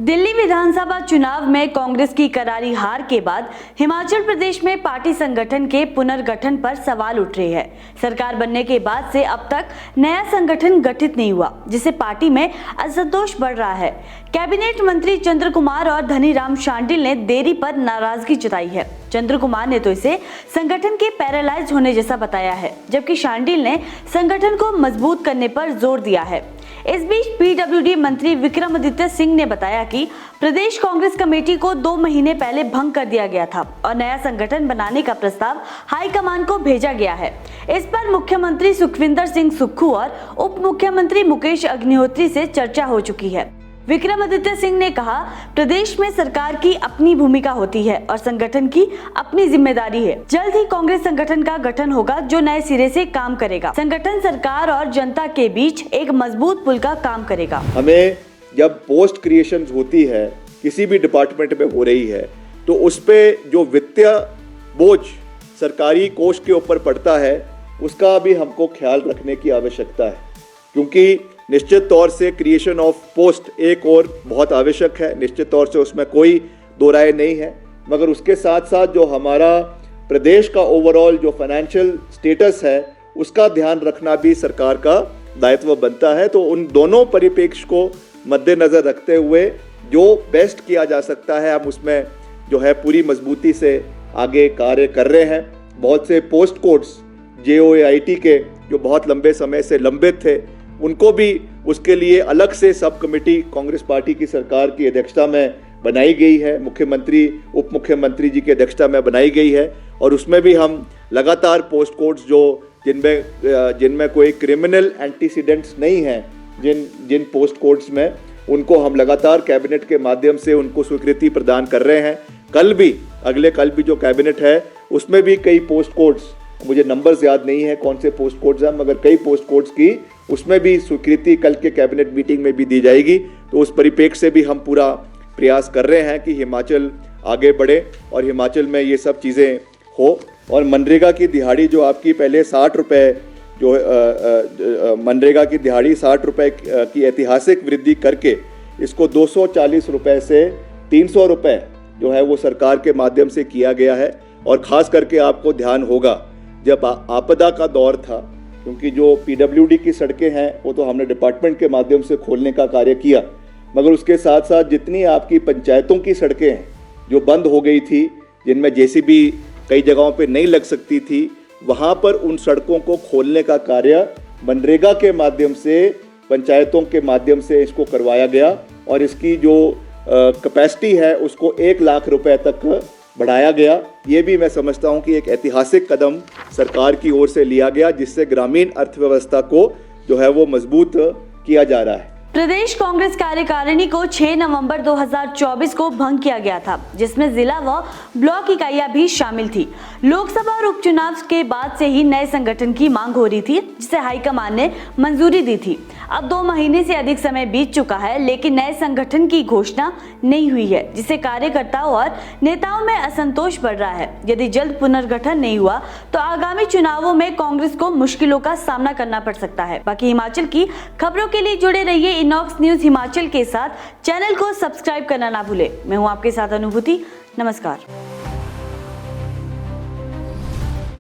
दिल्ली विधानसभा चुनाव में कांग्रेस की करारी हार के बाद हिमाचल प्रदेश में पार्टी संगठन के पुनर्गठन पर सवाल उठ रहे हैं। सरकार बनने के बाद से अब तक नया संगठन गठित नहीं हुआ, जिससे पार्टी में असंतोष बढ़ रहा है। कैबिनेट मंत्री चंद्र कुमार और धनीराम शांडिल ने देरी पर नाराजगी जताई है। चंद्र कुमार ने तो इसे संगठन के पैरालाइज होने जैसा बताया है, जबकि शांडिल ने संगठन को मजबूत करने पर जोर दिया है। इस बीच पीडब्ल्यूडी मंत्री विक्रमादित्य सिंह ने बताया कि प्रदेश कांग्रेस कमेटी को 2 महीने पहले भंग कर दिया गया था और नया संगठन बनाने का प्रस्ताव हाईकमान को भेजा गया है। इस पर मुख्यमंत्री सुखविंदर सिंह सुक्खू और उप मुख्यमंत्री मुकेश अग्निहोत्री से चर्चा हो चुकी है। विक्रमादित्य सिंह ने कहा, प्रदेश में सरकार की अपनी भूमिका होती है और संगठन की अपनी जिम्मेदारी है। जल्द ही कांग्रेस संगठन का गठन होगा जो नए सिरे से काम करेगा। संगठन सरकार और जनता के बीच एक मजबूत पुल का काम करेगा। हमें जब पोस्ट क्रिएशन होती है, किसी भी डिपार्टमेंट में हो रही है, तो उस पे जो वित्तीय बोझ सरकारी कोष के ऊपर पड़ता है, उसका भी हमको ख्याल रखने की आवश्यकता है, क्योंकि निश्चित तौर से क्रिएशन ऑफ पोस्ट एक और बहुत आवश्यक है। निश्चित तौर से उसमें कोई दो राय नहीं है, मगर उसके साथ साथ जो हमारा प्रदेश का ओवरऑल जो फाइनेंशियल स्टेटस है, उसका ध्यान रखना भी सरकार का दायित्व बनता है। तो उन दोनों परिप्रेक्ष्य को मद्देनजर रखते हुए जो बेस्ट किया जा सकता है, हम उसमें जो है पूरी मजबूती से आगे कार्य कर रहे हैं। बहुत से पोस्ट कोड्स JOAIT के जो बहुत लंबे समय से लंबित थे, उनको भी उसके लिए अलग से सब कमेटी कांग्रेस पार्टी की सरकार की अध्यक्षता में बनाई गई है। मुख्यमंत्री उप मुख्यमंत्री जी की अध्यक्षता में बनाई गई है और उसमें भी हम लगातार पोस्ट कोड्स जो जिनमें कोई क्रिमिनल एंटीसीडेंट्स नहीं हैं, जिन पोस्ट कोड्स में, उनको हम लगातार कैबिनेट के माध्यम से उनको स्वीकृति प्रदान कर रहे हैं। कल भी जो कैबिनेट है, उसमें भी कई पोस्ट कोड्स, मुझे नंबर्स याद नहीं है कौन से पोस्ट कोड्स हैं, मगर कई पोस्ट कोड्स की उसमें भी स्वीकृति कल के कैबिनेट मीटिंग में भी दी जाएगी। तो उस परिप्रेक्ष्य से भी हम पूरा प्रयास कर रहे हैं कि हिमाचल आगे बढ़े और हिमाचल में ये सब चीज़ें हो। और मनरेगा की दिहाड़ी जो आपकी पहले 60 रुपये, जो मनरेगा की दिहाड़ी 60 रुपये की ऐतिहासिक वृद्धि करके इसको 240 रुपये से 300 रुपये जो है वो सरकार के माध्यम से किया गया है। और ख़ास करके आपको ध्यान होगा, जब आपदा का दौर था, क्योंकि जो PWD की सड़कें हैं वो तो हमने डिपार्टमेंट के माध्यम से खोलने का कार्य किया, मगर उसके साथ साथ जितनी आपकी पंचायतों की सड़कें हैं जो बंद हो गई थी, जिनमें JCB कई जगहों पे नहीं लग सकती थी, वहाँ पर उन सड़कों को खोलने का कार्य मनरेगा के माध्यम से, पंचायतों के माध्यम से इसको करवाया गया और इसकी जो कैपेसिटी है उसको 1 लाख रुपए तक बढ़ाया गया। ये भी मैं समझता हूँ कि एक ऐतिहासिक कदम सरकार की ओर से लिया गया, जिससे ग्रामीण अर्थव्यवस्था को जो है वो मजबूत किया जा रहा है। प्रदेश कांग्रेस कार्यकारिणी को 6 नवंबर 2024 को भंग किया गया था, जिसमें जिला व ब्लॉक इकाइयां भी शामिल थी। लोकसभा और उपचुनाव के बाद से ही नए संगठन की मांग हो रही थी, जिसे हाईकमान ने मंजूरी दी थी। अब 2 महीने से अधिक समय बीत चुका है, लेकिन नए संगठन की घोषणा नहीं हुई है, जिससे कार्यकर्ताओं और नेताओं में असंतोष बढ़ रहा है। यदि जल्द पुनर्गठन नहीं हुआ तो आगामी चुनावों में कांग्रेस को मुश्किलों का सामना करना पड़ सकता है। बाकी हिमाचल की खबरों के लिए जुड़े रहिए इनॉक्स न्यूज हिमाचल के साथ। चैनल को सब्सक्राइब करना ना भूले। मैं हूं आपके साथ अनुभूति। नमस्कार।